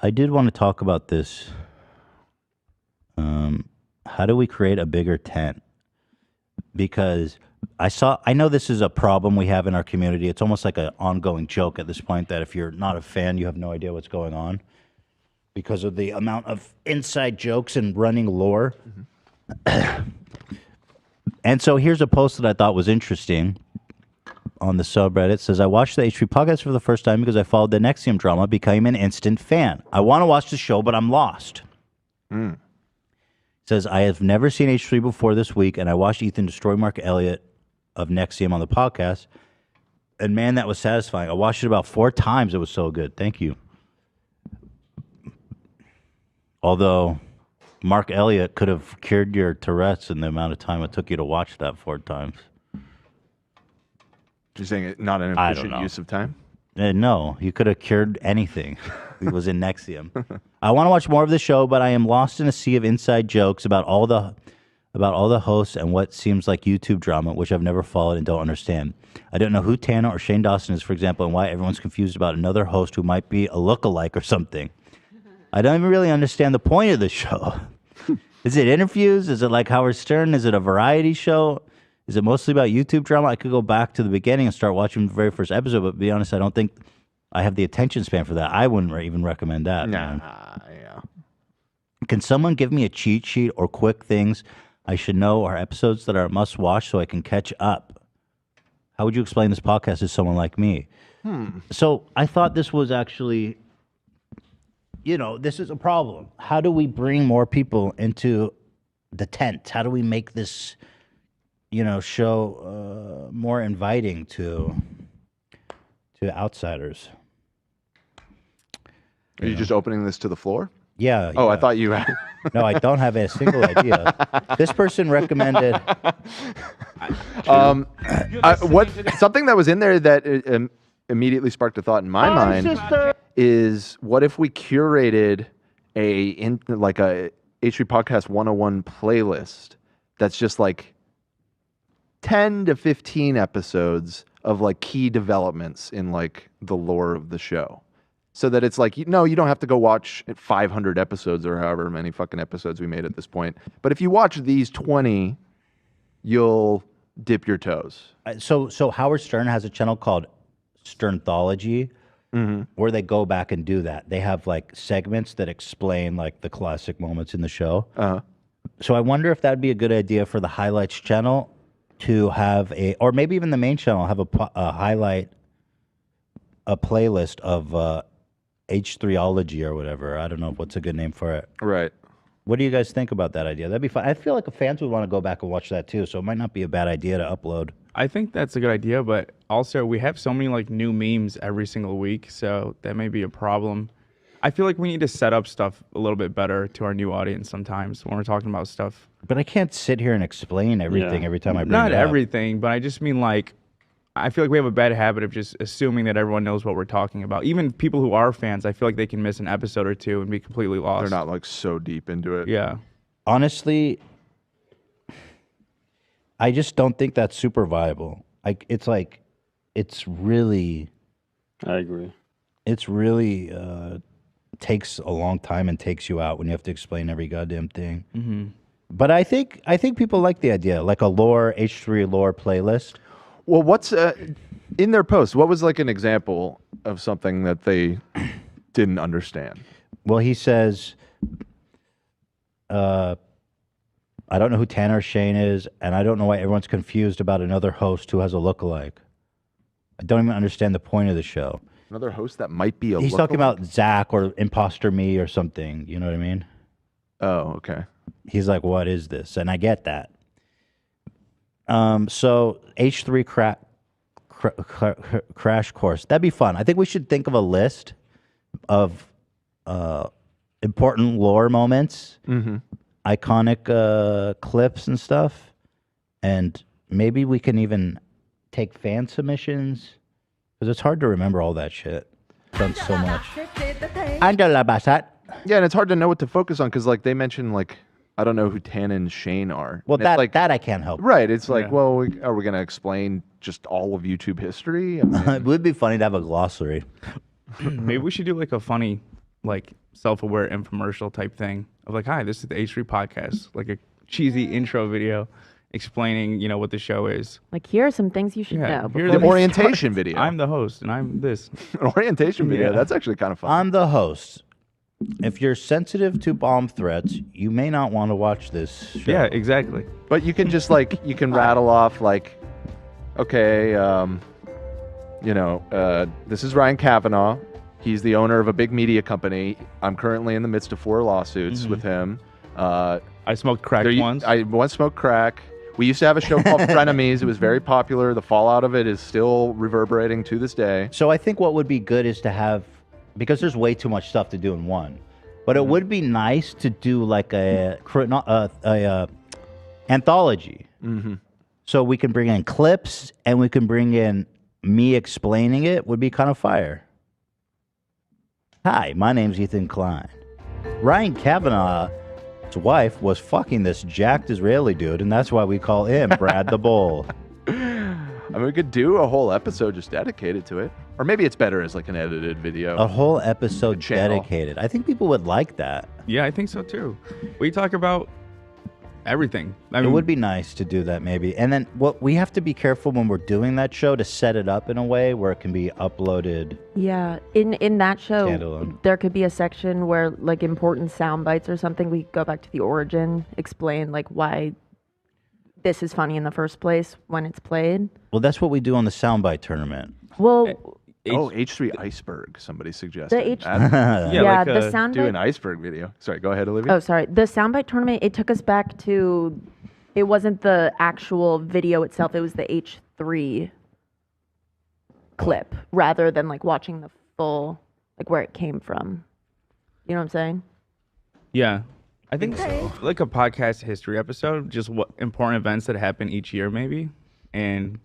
I did want to talk about this. How do we create a bigger tent? Because I know this is a problem we have in our community. It's almost like an ongoing joke at this point that if you're not a fan, you have no idea what's going on because of the amount of inside jokes and running lore. And so here's a post that I thought was interesting on the subreddit. It says, I watched the H3 podcast for the first time because I followed the Nexium drama, became an instant fan. I want to watch the show, but I'm lost. Says, I have never seen H3 before this week, and I watched Ethan destroy Mark Elliott of Nexium on the podcast, and man, that was satisfying. I watched it about 4 times. It was so good. Thank you. Although Mark Elliott could have cured your Tourette's in the amount of time it took you to watch that 4 times. You're saying it's not an efficient use of time? No, you could have cured anything. It was in Nexium. I want to watch more of the show, but I am lost in a sea of inside jokes about all the hosts and what seems like YouTube drama, which I've never followed and don't understand. I don't know who Tana or Shane Dawson is, for example, and why everyone's confused about another host who might be a lookalike or something. I don't even really understand the point of the show. Is it interviews? Is it like Howard Stern? Is it a variety show? Is it mostly about YouTube drama? I could go back to the beginning and start watching the very first episode, but to be honest, I don't think I have the attention span for that. I wouldn't even recommend that. Yeah. Can someone give me a cheat sheet or quick things I should know or episodes that are a must watch so I can catch up? How would you explain this podcast to someone like me? So I thought this was actually, this is a problem. How do we bring more people into the tent? How do we make this, show more inviting to outsiders? Are you just opening this to the floor? Yeah. Oh, I thought you had. No, I don't have a single idea. This person recommended. Something that was in there that immediately sparked a thought in my mind is, what if we curated a H3 Podcast 101 playlist that's just like 10 to 15 episodes of like key developments in like the lore of the show. So that it's like, you don't have to go watch 500 episodes or however many fucking episodes we made at this point. But if you watch these 20, you'll dip your toes. So Howard Stern has a channel called Sternthology, where they go back and do that. They have like segments that explain like the classic moments in the show. So I wonder if that'd be a good idea for the highlights channel to have or maybe even the main channel have a playlist of H3ology or whatever. I don't know what's a good name for it. Right. What do you guys think about that idea? That'd be fun. I feel like the fans would want to go back and watch that too, so it might not be a bad idea to upload. I think that's a good idea, but also we have so many like new memes every single week, so that may be a problem. I feel like we need to set up stuff a little bit better to our new audience sometimes when we're talking about stuff. But I can't sit here and explain everything every time I bring Not it up. everything, but I just mean like, I feel like we have a bad habit of just assuming that everyone knows what we're talking about. Even people who are fans, I feel like they can miss an episode or two and be completely lost. They're not like so deep into it. Yeah. Honestly, I just don't think that's super viable. It's really. I agree. It's really takes a long time and takes you out when you have to explain every goddamn thing. Mm-hmm. But I think people like the idea, like a H3 lore playlist. Well, what's in their post? What was like an example of something that they didn't understand? Well, he says, I don't know who Tanner Shane is, and I don't know why everyone's confused about another host who has a lookalike. I don't even understand the point of the show. Another host that might be a He's lookalike? talking about Zach or Imposter Me or something. You know what I mean? Oh, okay. He's like, what is this? And I get that. So H3 crash course. That'd be fun. I think we should think of a list of important lore moments, iconic clips and stuff, and maybe we can even take fan submissions, because it's hard to remember all that shit. Done so much. Angela Bassett. Yeah, and it's hard to know what to focus on because, like, they mentioned, like, I don't know who Tana and Shane are. Well, And it's like, that I can't help. right. It's like, Yeah. well, are we going to explain just all of YouTube history? I mean, It would be funny to have a glossary. Maybe we should do like a funny like self-aware infomercial type thing of like, hi, this is the H3 podcast, like a cheesy intro video explaining, what the show is. Like, here are some things you should know. Here's The orientation video. I'm the host, and I'm this. An orientation video. Yeah. That's actually kind of fun. I'm the host. If you're sensitive to bomb threats, you may not want to watch this show. Yeah, exactly. But you can just you can rattle off okay, this is Ryan Kavanaugh. He's the owner of a big media company. I'm currently in the midst of 4 lawsuits with him. I smoked crack once. I once smoked crack. We used to have a show called Frenemies. It was very popular. The fallout of it is still reverberating to this day. So I think what would be good is to have, because there's way too much stuff to do in one, but it would be nice to do like a anthology. Mm-hmm. So we can bring in clips and we can bring in me explaining it. Would be kind of fire. Hi, my name's Ethan Klein. Ryan Kavanaugh's wife was fucking this jacked Israeli dude, and that's why we call him Brad the Bull. I mean, we could do a whole episode just dedicated to it. Or maybe it's better as an edited video. A whole episode channel. dedicated. I think people would like that. Yeah, I think so too. We talk about everything. I It mean, would be nice to do that maybe. And then we have to be careful when we're doing that show to set it up in a way where it can be uploaded. Yeah, in that show, Standalone. there could be a section where important sound bites or something. We go back to the origin, explain why this is funny in the first place when it's played. Well, that's what we do on the soundbite tournament. Well, H3 Iceberg, somebody suggested. The H- Add- yeah, like the a- sound do bite. an iceberg video. Sorry, go ahead, Olivia. Oh, sorry. The soundbite tournament, it took us back to, it wasn't the actual video itself, it was the H3 clip rather than watching the full, where it came from. You know what I'm saying? yeah. I think so. Like a podcast history episode, just what important events that happen each year, maybe, and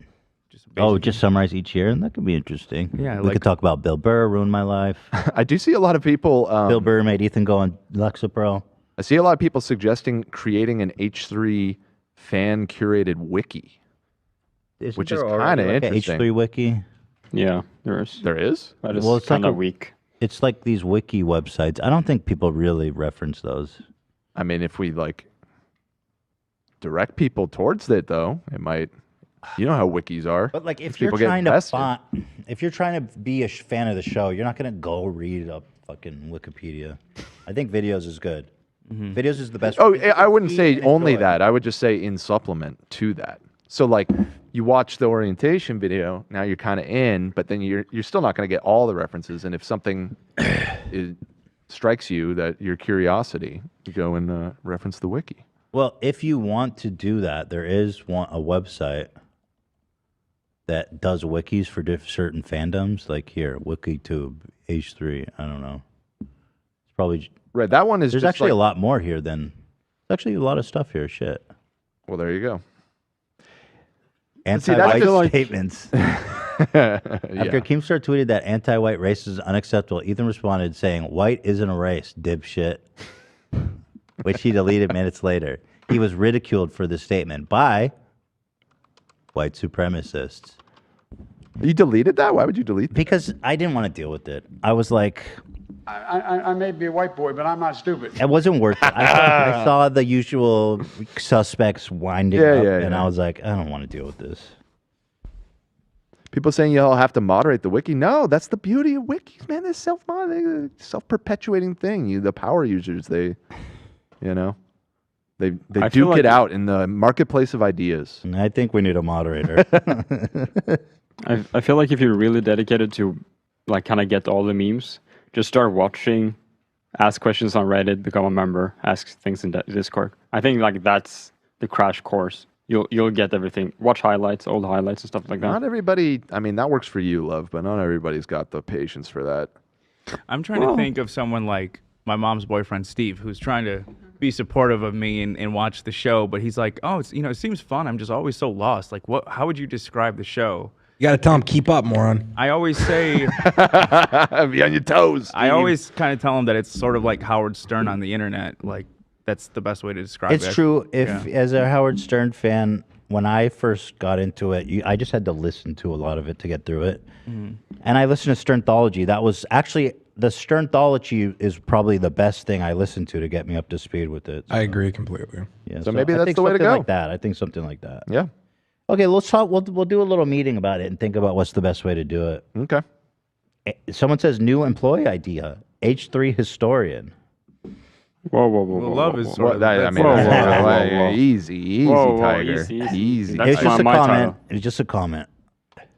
just Just summarize each year, and that could be interesting. Yeah, we could talk about Bill Burr ruined my life. I do see a lot of people. Bill Burr made Ethan go on Lexapro. I see a lot of people suggesting creating an H3 fan curated wiki. Isn't Which there is already, kinda like, a interesting. H3 wiki? Yeah, there is. There is? That is Well, it's like kind of a- weak. It's like these wiki websites. I don't think people really reference those. I mean, if we direct people towards it, though, it might. You know how wikis are. But if People you're get trying to invested. if you're trying to be a fan of the show, you're not gonna go read a fucking Wikipedia. I think videos is good. Videos is the best. Oh, way. I wouldn't say And only enjoy. that. I would just say in supplement to that. So you watch the orientation video, now you're kind of in, but then you're still not going to get all the references. And if something strikes you that your curiosity, you go and reference the wiki. Well, if you want to do that, there is a website that does wikis for certain fandoms. Like here, WikiTube, H3. I don't know. It's probably Right, that one is there's just actually a lot more here than. There's actually a lot of stuff here. Shit. Well, there you go. Anti-white feel like- statements. Yeah. After Keemstar tweeted that anti-white racism is unacceptable, Ethan responded saying, "White isn't a race, dipshit," which he deleted minutes later. He was ridiculed for this statement by white supremacists You deleted that? Why would you delete that? because I didn't want to deal with it. I was like, I may be a white boy, but I'm not stupid. it wasn't worth it. I saw the usual suspects winding Yeah, up, yeah, and yeah. I was like, I don't want to deal with this. People saying y'all have to moderate the wiki. No, that's the beauty of wikis, man. This self-perpetuating thing. The power users, they I feel duke like- it out in the marketplace of ideas. And I think we need a moderator. I feel like if you're really dedicated to kind of get all the memes, just start watching, ask questions on Reddit, become a member, ask things in Discord. I think that's the crash course. You'll get everything. Watch highlights, old highlights and stuff like that. Not everybody. I mean, that works for you, love, but not everybody's got the patience for that. I'm trying to think of someone like my mom's boyfriend Steve, who's trying to be supportive of me and watch the show, but he's like, oh, it's it seems fun. I'm just always so lost. Like, what? How would you describe the show? You got to tell him, keep up, moron. I always say, Be on your toes. I Steve. always kind of tell him that it's sort of like Howard Stern on the internet. Like, that's the best way to describe it. It's true. If Yeah. as a Howard Stern fan, when I first got into it, I just had to listen to a lot of it to get through it. And I listened to Sternthology. That was actually the Sternthology is probably the best thing I listen to get me up to speed with it. I agree completely. Yeah, So maybe I that's think the way to something go. Like that, I think something like that. Yeah. Okay, let's talk. We'll do a little meeting about it and think about what's the best way to do it. Okay. Someone says new employee idea. H3 historian. Whoa. Well, love is whoa. sort of. I mean, Whoa, that's- whoa, whoa, whoa. easy, Whoa, Tiger. easy. Easy. That's It's just a my comment. title. It's just a comment.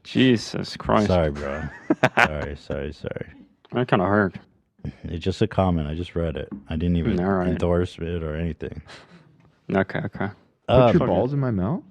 Jesus Christ. Sorry, bro. sorry. That kind of hurt. It's just a comment. I just read it. I didn't even All right. endorse it or anything. Okay. Put your balls in my mouth?